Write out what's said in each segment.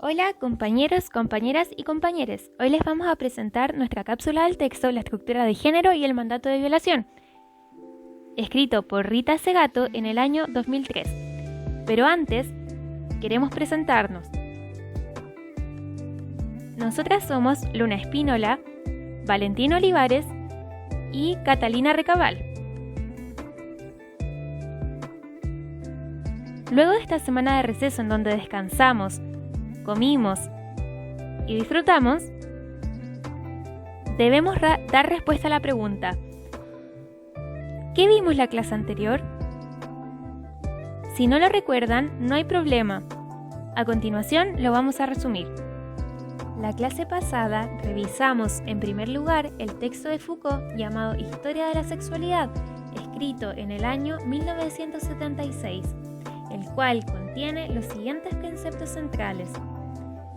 Hola compañeros, compañeras y compañeres. Hoy les vamos a presentar nuestra cápsula del texto La estructura de género y el mandato de violación, escrito por Rita Segato en el año 2003. Pero antes, queremos presentarnos. Nosotras somos Luna Espínola, Valentín Olivares y Catalina Recabal. Luego de esta semana de receso en donde descansamos, comimos y disfrutamos, debemos dar respuesta a la pregunta: ¿qué vimos la clase anterior? Si no lo recuerdan, no hay problema. A continuación lo vamos a resumir. La clase pasada revisamos en primer lugar el texto de Foucault llamado Historia de la Sexualidad, escrito en el año 1976, el cual contiene los siguientes conceptos centrales.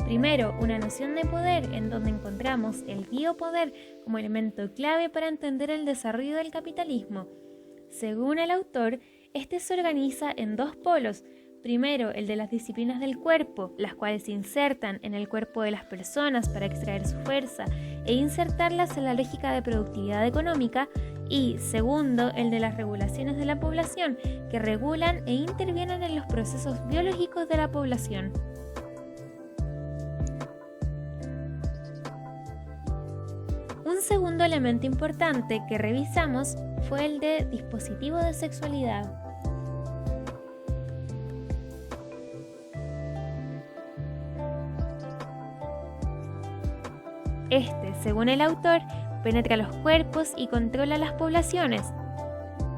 Primero, una noción de poder en donde encontramos el biopoder como elemento clave para entender el desarrollo del capitalismo. Según el autor, este se organiza en dos polos. Primero, el de las disciplinas del cuerpo, las cuales se insertan en el cuerpo de las personas para extraer su fuerza e insertarlas en la lógica de productividad económica. Y segundo, el de las regulaciones de la población, que regulan e intervienen en los procesos biológicos de la población. Un segundo elemento importante que revisamos fue el de dispositivo de sexualidad. Este, según el autor, penetra los cuerpos y controla las poblaciones.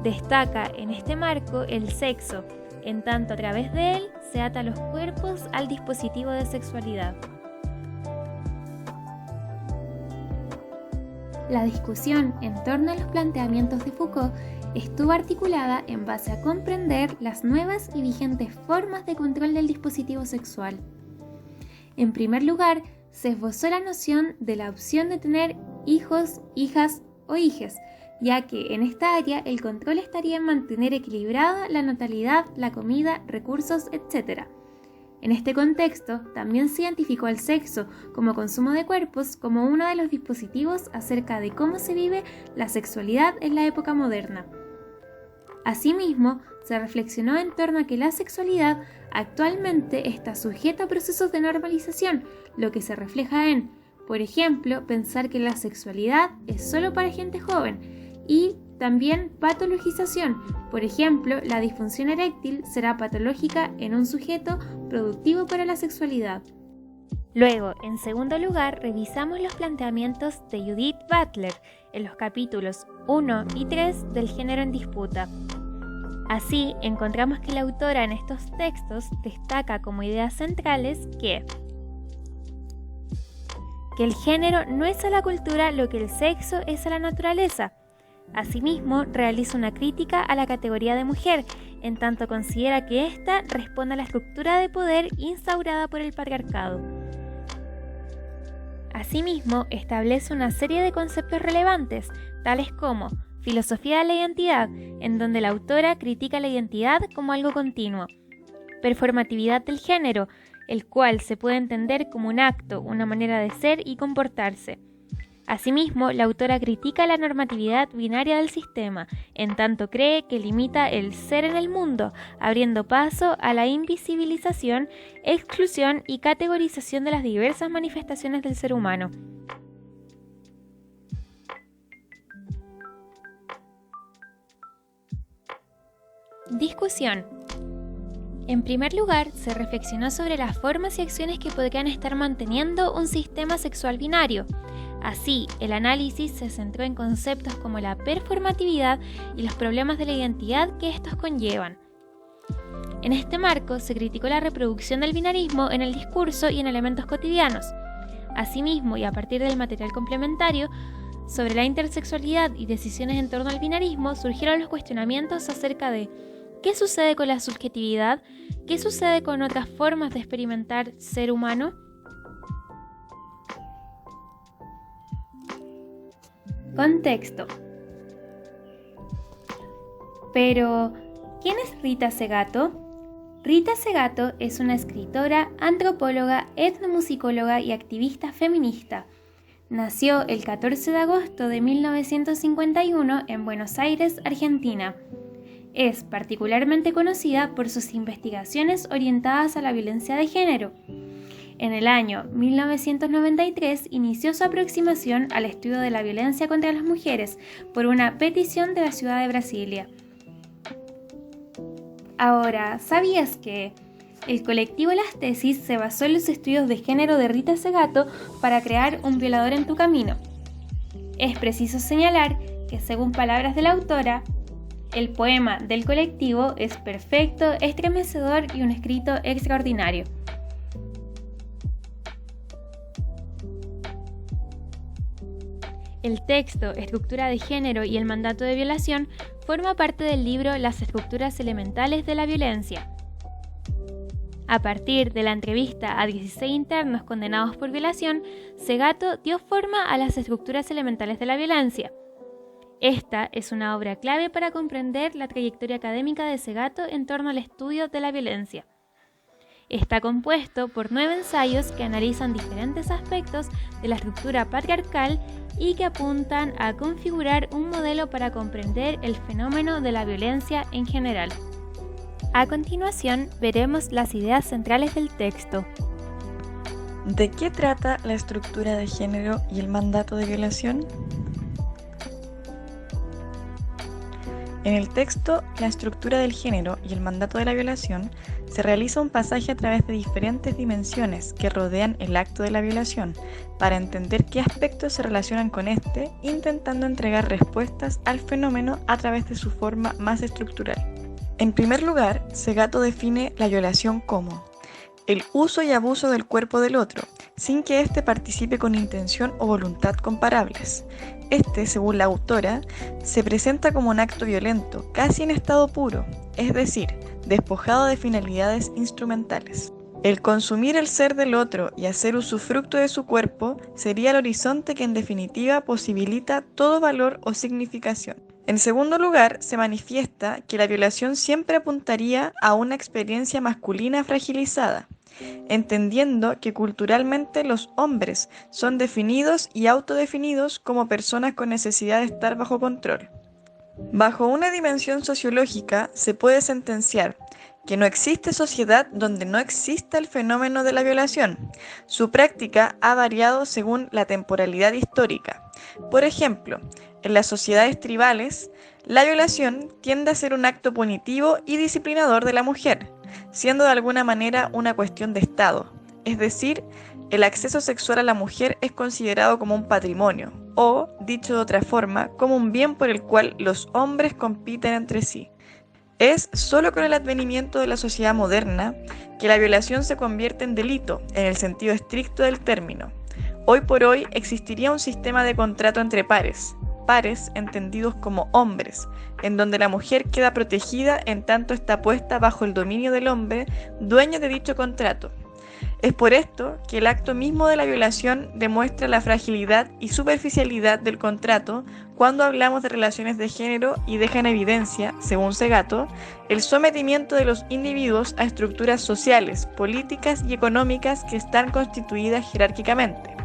Destaca en este marco el sexo, en tanto a través de él se ata los cuerpos al dispositivo de sexualidad. La discusión en torno a los planteamientos de Foucault estuvo articulada en base a comprender las nuevas y vigentes formas de control del dispositivo sexual. En primer lugar, se esbozó la noción de la opción de tener hijos, hijas o hijes, ya que en esta área el control estaría en mantener equilibrada la natalidad, la comida, recursos, etc. En este contexto, también se identificó el sexo como consumo de cuerpos como uno de los dispositivos acerca de cómo se vive la sexualidad en la época moderna. Asimismo, se reflexionó en torno a que la sexualidad actualmente está sujeta a procesos de normalización, lo que se refleja en, por ejemplo, pensar que la sexualidad es solo para gente joven y también patologización. Por ejemplo, la disfunción eréctil será patológica en un sujeto productivo para la sexualidad. Luego, en segundo lugar, revisamos los planteamientos de Judith Butler en los capítulos 1 y 3 del género en disputa. Así, encontramos que la autora en estos textos destaca como ideas centrales que el género no es a la cultura lo que el sexo es a la naturaleza. Asimismo, realiza una crítica a la categoría de mujer, en tanto considera que ésta responde a la estructura de poder instaurada por el patriarcado. Asimismo, establece una serie de conceptos relevantes, tales como filosofía de la identidad, en donde la autora critica la identidad como algo continuo, performatividad del género, el cual se puede entender como un acto, una manera de ser y comportarse. Asimismo, la autora critica la normatividad binaria del sistema, en tanto cree que limita el ser en el mundo, abriendo paso a la invisibilización, exclusión y categorización de las diversas manifestaciones del ser humano. Discusión. En primer lugar, se reflexionó sobre las formas y acciones que podrían estar manteniendo un sistema sexual binario. Así, el análisis se centró en conceptos como la performatividad y los problemas de la identidad que estos conllevan. En este marco, se criticó la reproducción del binarismo en el discurso y en elementos cotidianos. Asimismo, y a partir del material complementario sobre la intersexualidad y decisiones en torno al binarismo, surgieron los cuestionamientos acerca de ¿qué sucede con la subjetividad? ¿Qué sucede con otras formas de experimentar ser humano? Contexto. Pero, ¿quién es Rita Segato? Rita Segato es una escritora, antropóloga, etnomusicóloga y activista feminista. Nació el 14 de agosto de 1951 en Buenos Aires, Argentina. Es particularmente conocida por sus investigaciones orientadas a la violencia de género. En el año 1993 inició su aproximación al estudio de la violencia contra las mujeres por una petición de la ciudad de Brasilia. Ahora, ¿sabías que el colectivo Las Tesis se basó en los estudios de género de Rita Segato para crear Un violador en tu camino? Es preciso señalar que, según palabras de la autora, el poema del colectivo es perfecto, estremecedor y un escrito extraordinario. El texto, estructura de género y el mandato de violación forma parte del libro Las estructuras elementales de la violencia. A partir de la entrevista a 16 internos condenados por violación, Segato dio forma a las estructuras elementales de la violencia. Esta es una obra clave para comprender la trayectoria académica de Segato en torno al estudio de la violencia. Está compuesto por 9 ensayos que analizan diferentes aspectos de la estructura patriarcal y que apuntan a configurar un modelo para comprender el fenómeno de la violencia en general. A continuación, veremos las ideas centrales del texto. ¿De qué trata la estructura de género y el mandato de violación? En el texto, la estructura del género y el mandato de la violación, se realiza un pasaje a través de diferentes dimensiones que rodean el acto de la violación, para entender qué aspectos se relacionan con este, intentando entregar respuestas al fenómeno a través de su forma más estructural. En primer lugar, Segato define la violación como el uso y abuso del cuerpo del otro, sin que éste participe con intención o voluntad comparables. Este, según la autora, se presenta como un acto violento, casi en estado puro, es decir, despojado de finalidades instrumentales. El consumir el ser del otro y hacer usufructo de su cuerpo sería el horizonte que en definitiva posibilita todo valor o significación. En segundo lugar, se manifiesta que la violación siempre apuntaría a una experiencia masculina fragilizada, entendiendo que culturalmente los hombres son definidos y autodefinidos como personas con necesidad de estar bajo control. Bajo una dimensión sociológica se puede sentenciar que no existe sociedad donde no exista el fenómeno de la violación. Su práctica ha variado según la temporalidad histórica. Por ejemplo, en las sociedades tribales, la violación tiende a ser un acto punitivo y disciplinador de la mujer, siendo de alguna manera una cuestión de Estado. Es decir, el acceso sexual a la mujer es considerado como un patrimonio, o, dicho de otra forma, como un bien por el cual los hombres compiten entre sí. Es solo con el advenimiento de la sociedad moderna que la violación se convierte en delito, en el sentido estricto del término. Hoy por hoy existiría un sistema de contrato entre pares entendidos como hombres, en donde la mujer queda protegida en tanto está puesta bajo el dominio del hombre, dueño de dicho contrato. Es por esto que el acto mismo de la violación demuestra la fragilidad y superficialidad del contrato cuando hablamos de relaciones de género y deja en evidencia, según Segato, el sometimiento de los individuos a estructuras sociales, políticas y económicas que están constituidas jerárquicamente.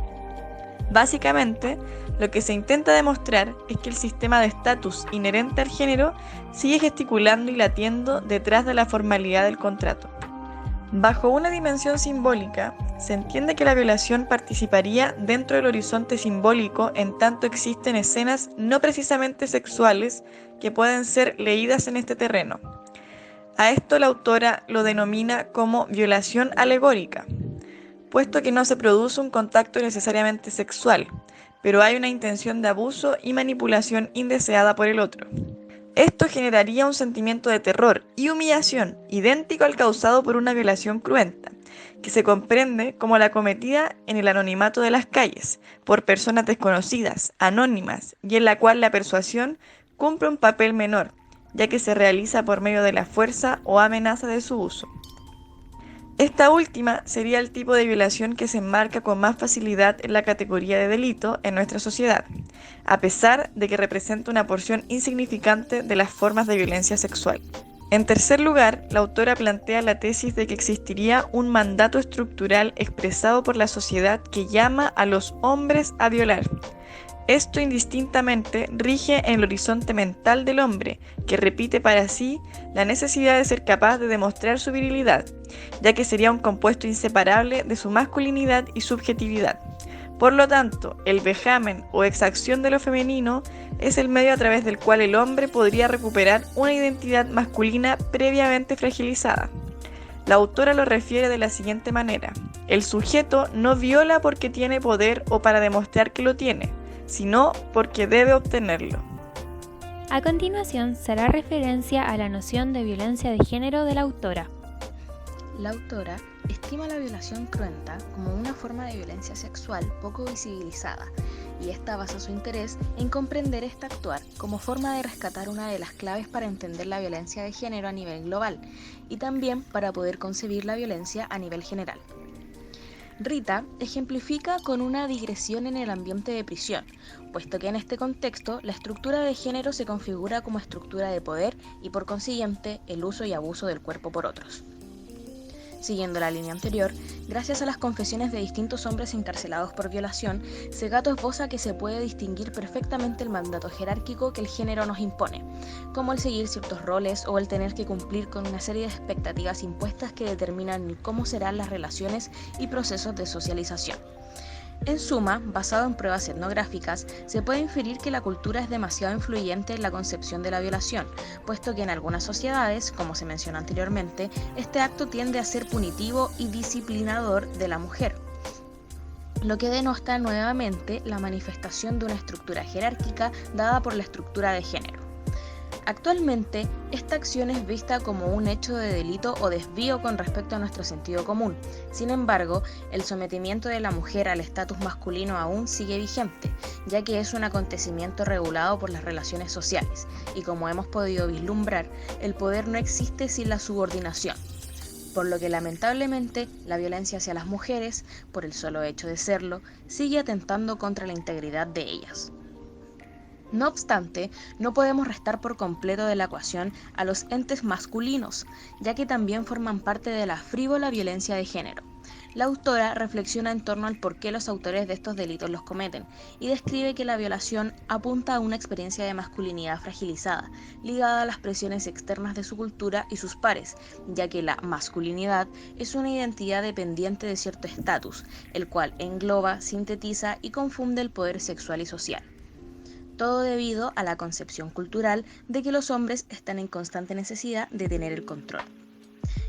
Básicamente, lo que se intenta demostrar es que el sistema de estatus inherente al género sigue gesticulando y latiendo detrás de la formalidad del contrato. Bajo una dimensión simbólica, se entiende que la violación participaría dentro del horizonte simbólico en tanto existen escenas no precisamente sexuales que pueden ser leídas en este terreno. A esto la autora lo denomina como violación alegórica, puesto que no se produce un contacto necesariamente sexual, pero hay una intención de abuso y manipulación indeseada por el otro. Esto generaría un sentimiento de terror y humillación idéntico al causado por una violación cruenta, que se comprende como la cometida en el anonimato de las calles, por personas desconocidas, anónimas, y en la cual la persuasión cumple un papel menor, ya que se realiza por medio de la fuerza o amenaza de su uso. Esta última sería el tipo de violación que se enmarca con más facilidad en la categoría de delito en nuestra sociedad, a pesar de que representa una porción insignificante de las formas de violencia sexual. En tercer lugar, la autora plantea la tesis de que existiría un mandato estructural expresado por la sociedad que llama a los hombres a violar. Esto indistintamente rige en el horizonte mental del hombre, que repite para sí la necesidad de ser capaz de demostrar su virilidad, ya que sería un compuesto inseparable de su masculinidad y subjetividad. Por lo tanto, el vejamen o exacción de lo femenino es el medio a través del cual el hombre podría recuperar una identidad masculina previamente fragilizada. La autora lo refiere de la siguiente manera: el sujeto no viola porque tiene poder o para demostrar que lo tiene, sino porque debe obtenerlo. A continuación, se hará referencia a la noción de violencia de género de la autora. La autora estima la violación cruenta como una forma de violencia sexual poco visibilizada, y esta basa su interés en comprender este actuar como forma de rescatar una de las claves para entender la violencia de género a nivel global, y también para poder concebir la violencia a nivel general. Rita ejemplifica con una digresión en el ambiente de prisión, puesto que en este contexto la estructura de género se configura como estructura de poder y por consiguiente el uso y abuso del cuerpo por otros. Siguiendo la línea anterior, gracias a las confesiones de distintos hombres encarcelados por violación, Segato esboza que se puede distinguir perfectamente el mandato jerárquico que el género nos impone, como el seguir ciertos roles o el tener que cumplir con una serie de expectativas impuestas que determinan cómo serán las relaciones y procesos de socialización. En suma, basado en pruebas etnográficas, se puede inferir que la cultura es demasiado influyente en la concepción de la violación, puesto que en algunas sociedades, como se mencionó anteriormente, este acto tiende a ser punitivo y disciplinador de la mujer, lo que denota nuevamente la manifestación de una estructura jerárquica dada por la estructura de género. Actualmente, esta acción es vista como un hecho de delito o desvío con respecto a nuestro sentido común. Sin embargo, el sometimiento de la mujer al estatus masculino aún sigue vigente, ya que es un acontecimiento regulado por las relaciones sociales, y como hemos podido vislumbrar, el poder no existe sin la subordinación. Por lo que lamentablemente la violencia hacia las mujeres, por el solo hecho de serlo, sigue atentando contra la integridad de ellas. No obstante, no podemos restar por completo de la ecuación a los entes masculinos, ya que también forman parte de la frívola violencia de género. La autora reflexiona en torno al por qué los autores de estos delitos los cometen, y describe que la violación apunta a una experiencia de masculinidad fragilizada, ligada a las presiones externas de su cultura y sus pares, ya que la masculinidad es una identidad dependiente de cierto estatus, el cual engloba, sintetiza y confunde el poder sexual y social. Todo debido a la concepción cultural de que los hombres están en constante necesidad de tener el control.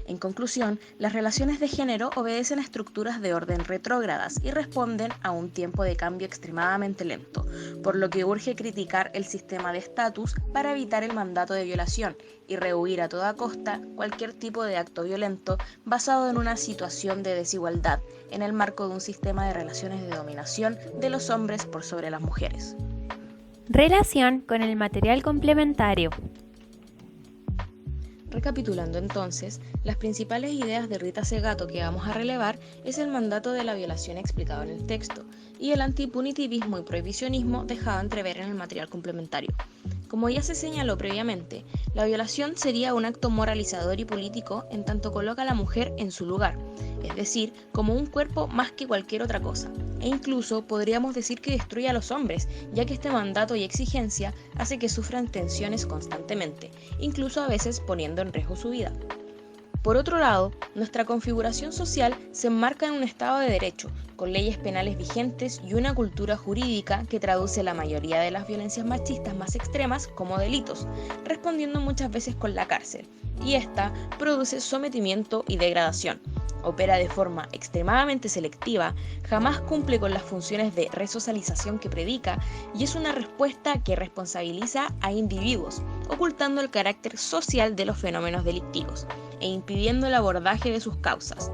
En conclusión, las relaciones de género obedecen a estructuras de orden retrógradas y responden a un tiempo de cambio extremadamente lento, por lo que urge criticar el sistema de estatus para evitar el mandato de violación y rehuir a toda costa cualquier tipo de acto violento basado en una situación de desigualdad en el marco de un sistema de relaciones de dominación de los hombres por sobre las mujeres. Relación con el material complementario. Recapitulando entonces, las principales ideas de Rita Segato que vamos a relevar es el mandato de la violación explicado en el texto y el antipunitivismo y prohibicionismo dejado entrever en el material complementario. Como ya se señaló previamente, la violación sería un acto moralizador y político en tanto coloca a la mujer en su lugar, es decir, como un cuerpo más que cualquier otra cosa, e incluso podríamos decir que destruye a los hombres, ya que este mandato y exigencia hace que sufran tensiones constantemente, incluso a veces poniendo en riesgo su vida. Por otro lado, nuestra configuración social se enmarca en un Estado de Derecho, con leyes penales vigentes y una cultura jurídica que traduce la mayoría de las violencias machistas más extremas como delitos, respondiendo muchas veces con la cárcel, y esta produce sometimiento y degradación. Opera de forma extremadamente selectiva, jamás cumple con las funciones de resocialización que predica y es una respuesta que responsabiliza a individuos, ocultando el carácter social de los fenómenos delictivos e impidiendo el abordaje de sus causas.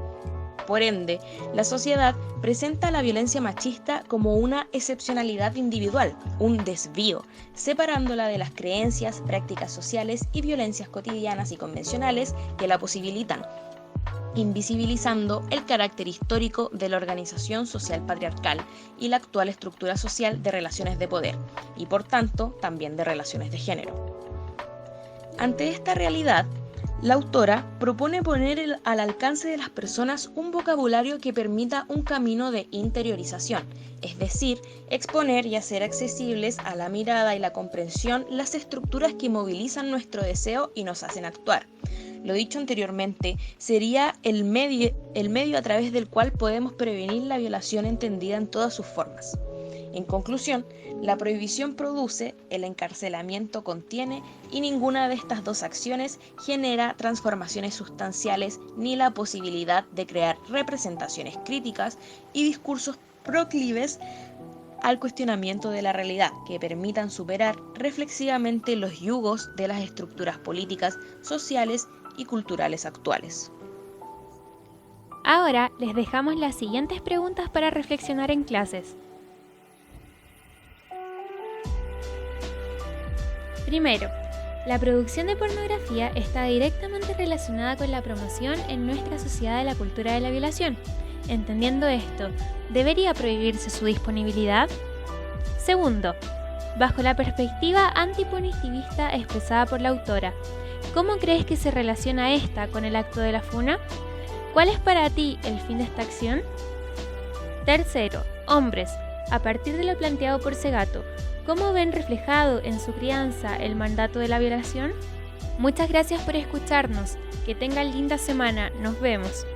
Por ende, la sociedad presenta la violencia machista como una excepcionalidad individual, un desvío, separándola de las creencias, prácticas sociales y violencias cotidianas y convencionales que la posibilitan, invisibilizando el carácter histórico de la organización social patriarcal y la actual estructura social de relaciones de poder, y por tanto también de relaciones de género. Ante esta realidad, La autora propone poner al alcance de las personas un vocabulario que permita un camino de interiorización, es decir, exponer y hacer accesibles a la mirada y la comprensión las estructuras que movilizan nuestro deseo y nos hacen actuar. Lo dicho anteriormente, sería el medio a través del cual podemos prevenir la violación entendida en todas sus formas. En conclusión, la prohibición produce, el encarcelamiento contiene y ninguna de estas dos acciones genera transformaciones sustanciales ni la posibilidad de crear representaciones críticas y discursos proclives al cuestionamiento de la realidad que permitan superar reflexivamente los yugos de las estructuras políticas, sociales y culturales actuales. Ahora les dejamos las siguientes preguntas para reflexionar en clases. Primero, la producción de pornografía está directamente relacionada con la promoción en nuestra sociedad de la cultura de la violación. Entendiendo esto, ¿debería prohibirse su disponibilidad? Segundo, bajo la perspectiva antipunitivista expresada por la autora, ¿cómo crees que se relaciona esta con el acto de la funa? ¿Cuál es para ti el fin de esta acción? Tercero, hombres, a partir de lo planteado por Segato, ¿cómo ven reflejado en su crianza el mandato de la violación? Muchas gracias por escucharnos. Que tengan linda semana. Nos vemos.